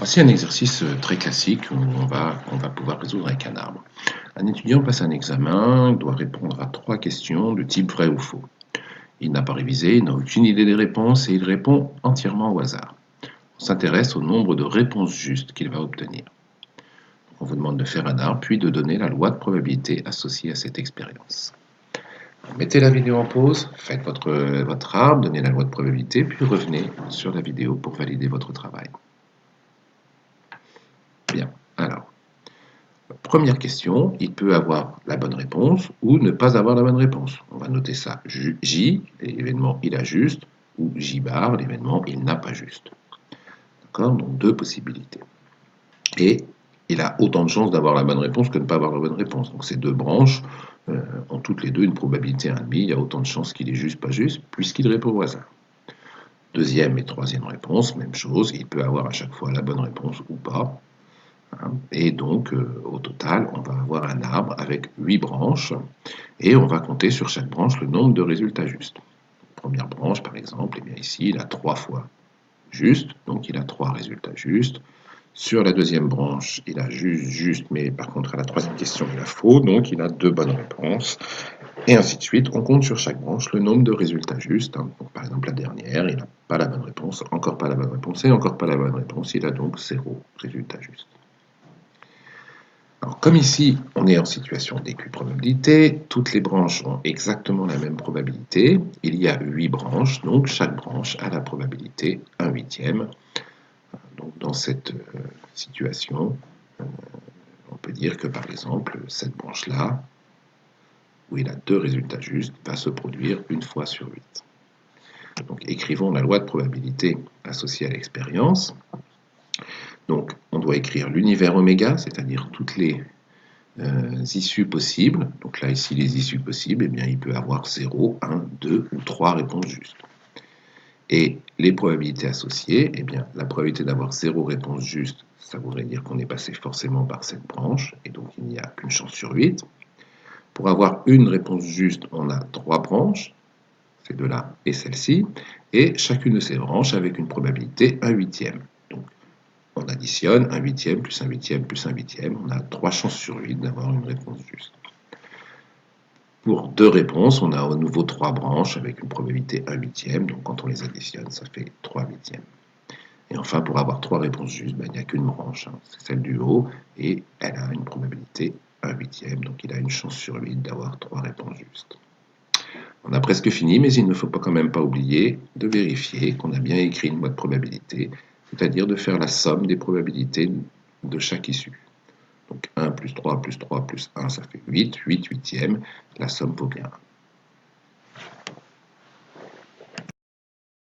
Voici un exercice très classique où on va pouvoir résoudre avec un arbre. Un étudiant passe un examen, il doit répondre à 3 questions de type vrai ou faux. Il n'a pas révisé, il n'a aucune idée des réponses et il répond entièrement au hasard. On s'intéresse au nombre de réponses justes qu'il va obtenir. On vous demande de faire un arbre, puis de donner la loi de probabilité associée à cette expérience. Mettez la vidéo en pause, faites votre arbre, donnez la loi de probabilité, puis revenez sur la vidéo pour valider votre travail. Bien, alors. Première question, il peut avoir la bonne réponse ou ne pas avoir la bonne réponse. On va noter ça. J, l'événement il a juste, ou J bar, l'événement il n'a pas juste. D'accord? Donc 2 possibilités. Et il a autant de chances d'avoir la bonne réponse que de ne pas avoir la bonne réponse. Donc ces 2 branches ont toutes les deux une probabilité 1,5. Il y a autant de chances qu'il est juste, pas juste, puisqu'il répond au hasard. Deuxième et troisième réponse, même chose. Il peut avoir à chaque fois la bonne réponse ou pas. Et donc, au total, on va avoir un arbre avec 8 branches et on va compter sur chaque branche le nombre de résultats justes. Première branche, par exemple, eh bien ici, il a 3 fois juste, donc il a 3 résultats justes. Sur la deuxième branche, il a juste, mais par contre, à la troisième question, il a faux, donc il a 2 bonnes réponses. Et ainsi de suite, on compte sur chaque branche le nombre de résultats justes. Donc, par exemple, la dernière, il n'a pas la bonne réponse, encore pas la bonne réponse, et encore pas la bonne réponse. Il a donc 0 résultat juste. Alors, comme ici, on est en situation d'équiprobabilité, toutes les branches ont exactement la même probabilité. Il y a 8 branches, donc chaque branche a la probabilité 1/8. Donc, dans cette situation, on peut dire que par exemple, cette branche-là, où il a 2 résultats justes, va se produire une fois sur 8. Donc, écrivons la loi de probabilité associée à l'expérience. Donc, on doit écrire l'univers oméga, c'est-à-dire toutes les issues possibles. Donc là, ici, les issues possibles, eh bien, il peut avoir 0, 1, 2 ou 3 réponses justes. Et les probabilités associées, eh bien, la probabilité d'avoir 0 réponse juste, ça voudrait dire qu'on est passé forcément par cette branche, et donc il n'y a qu'une chance sur 8. Pour avoir une réponse juste, on a 3 branches, ces deux-là et celle-ci, et chacune de ces branches avec une probabilité 1/8. Donc, on additionne 1/8 plus 1/8 plus 1/8, on a 3 chances sur 8 d'avoir une réponse juste. Pour 2 réponses, on a à nouveau 3 branches avec une probabilité 1/8, donc quand on les additionne, ça fait 3/8. Et enfin, pour avoir 3 réponses justes, il n'y a qu'une branche, c'est celle du haut, et elle a une probabilité 1/8, donc il a une chance sur 8 d'avoir 3 réponses justes. On a presque fini, mais il ne faut quand même pas oublier de vérifier qu'on a bien écrit une loi de probabilité, c'est-à-dire de faire la somme des probabilités de chaque issue. Donc 1 plus 3 plus 3 plus 1, ça fait 8, 8 huitièmes, la somme vaut bien 1.